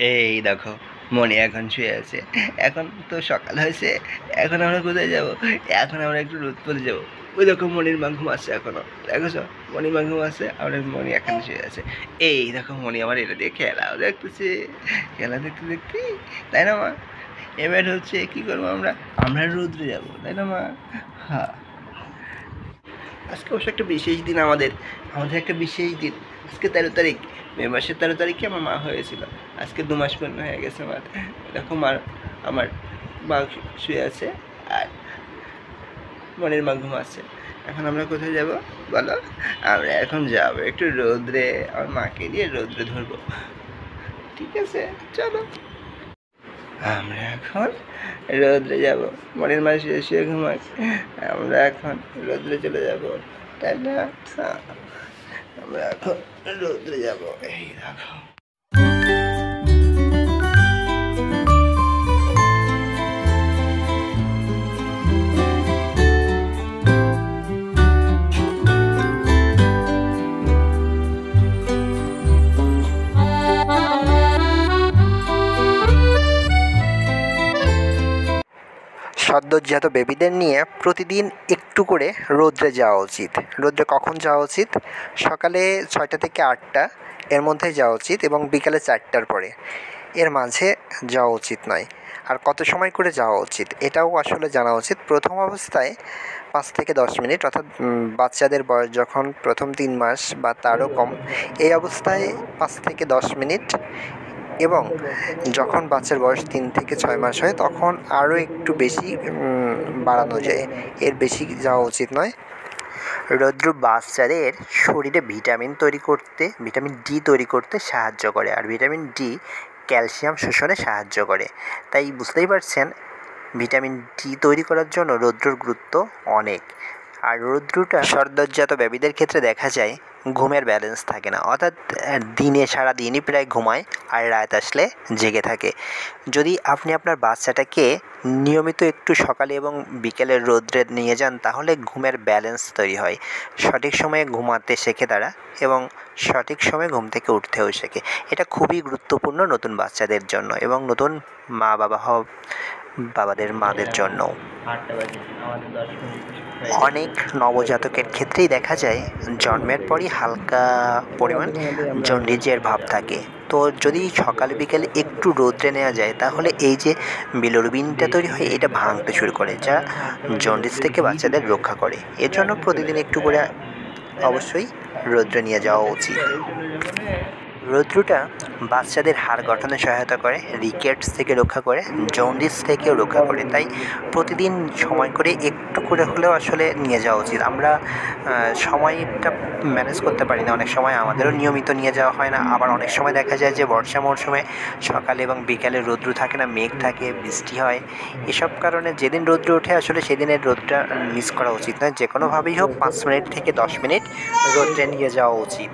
এই দেখো মনি এখন শুয়ে আছে। এখন তো সকাল হয়েছে, এখন আমরা কোথায় যাব? এখন আমরা একটু রোদ পরে যাবো। ওই দেখো মনির মা ঘুমাচ্ছে এখনো, দেখেছো? মনির মা ঘুমাচ্ছে, আর মনি এখন শুয়ে আছে। এই দেখো মনি আমার এটা দিয়ে খেলাও দেখতেছে, খেলা দেখতে দেখতে, তাই না মা? এবার হচ্ছে কি করবো আমরা? আমরা রোদ্রে যাবো, তাই না মা? হ্যাঁ, আজকে অবশ্য একটা বিশেষ দিন আমাদের, একটা বিশেষ দিন। আজকে 13 তারিখ, মে মাসের 13 তারিখে আমার মা হয়েছিল। আজকে 2 মাস পূর্ণ হয়ে গেছে মার। দেখো আমার মা শুয়ে আছে, আর মনের মা ঘুমাচ্ছে। এখন আমরা কোথায় যাব বলো? আমরা এখন যাব একটু রোদ্রে, আমার মাকে দিয়ে রোদ্রে ধরবো। ঠিক আছে, চলো আমরা এখন রোদ্রে যাব। মনের মা শুয়ে শুয়ে ঘুমায়, আমরা এখন রোদ্রে চলে যাব, তাই না? আমরা এখন রোদ্রে যাব। এই দেখো সদ্যোজাত বেবিদের নিয়ে প্রতিদিন একটু করে রোদ্রে যাওয়া উচিত। রোদ্রে কখন যাওয়া উচিত? সকালে 6টা থেকে 8টা এর মধ্যে যাওয়া উচিত, এবং বিকালে 4টার পরে, এর মাঝে যাওয়া উচিত নয়। আর কত সময় করে যাওয়া উচিত এটাও আসলে জানা উচিত। প্রথম অবস্থায় 5 থেকে 10 মিনিট, অর্থাৎ বাচ্চাদের বয়স যখন প্রথম 3 মাস বা তারও কম, এই অবস্থায় 5 থেকে 10 মিনিট, এবং যখন বাচ্চার বয়স 3 থেকে 6 মাস হয় তখন আরও একটু বেশি বাড়ানো যায়, এর বেশি যাওয়া উচিত নয়। রৌদ্র বাচ্চাদের শরীরে ভিটামিন ডি তৈরি করতে সাহায্য করে, আর ভিটামিন ডি ক্যালসিয়াম শোষণে সাহায্য করে। তাই বুঝতেই পারছেন ভিটামিন ডি তৈরি করার জন্য রৌদ্রর গুরুত্ব অনেক। আর রৌদ্রটা সদ্যোজাত বেবিদের ক্ষেত্রে দেখা যায় ঘুমের ব্যালেন্স থাকে না, অর্থাৎ দিনে সারা দিনই প্রায় ঘুমায় আর রাত আসলে জেগে থাকে। যদি আপনি আপনার বাচ্চাটাকে নিয়মিত একটু সকালে এবং বিকেলে রোদ্রে নিয়ে যান, তাহলে ঘুমের ব্যালেন্স তৈরি হয়, সঠিক সময়ে ঘুমাতে শেখে তারা, এবং সঠিক সময়ে ঘুম থেকে উঠতেও শেখে। এটা খুবই গুরুত্বপূর্ণ নতুন বাচ্চাদের জন্য এবং নতুন বাবাদের মাদের জন্য। অনেক নবজাতকের ক্ষেত্রেই দেখা যায় জন্মের পরই হালকা পরিমাণ জন্ডিসের ভাব থাকে। তো যদি সকাল বিকেলে একটু রোদ্রে নেওয়া যায়, তাহলে এই যে বিলিরুবিনটা তৈরি হয় এটা ভাঙতে শুরু করে, যা জন্ডিস থেকে বাচ্চাদের রক্ষা করে। এর জন্য প্রতিদিন একটু করে অবশ্যই রোদ্রে নিয়ে যাওয়া উচিত। রৌদ্রটা বাচ্চাদের হাড় গঠনে সহায়তা করে, রিকেটস থেকে রক্ষা করে, জন্ডিস থেকেও রক্ষা করে। তাই প্রতিদিন সময় করে একটু করে হলেও আসলে নিয়ে যাওয়া উচিত। আমরা সময়টা ম্যানেজ করতে পারি না, অনেক সময় আমাদেরও নিয়মিত নিয়ে যাওয়া হয় না। আবার অনেক সময় দেখা যায় যে বর্ষা মরশুমে সকালে এবং বিকালে রৌদ্র থাকে না, মেঘ থাকে, বৃষ্টি হয়। এসব কারণে যেদিন রৌদ্র ওঠে আসলে সেদিনের রোদটা মিস করা উচিত নয়। যে কোনোভাবেই হোক 5 মিনিট থেকে 10 মিনিট রোদ্রে নিয়ে যাওয়া উচিত।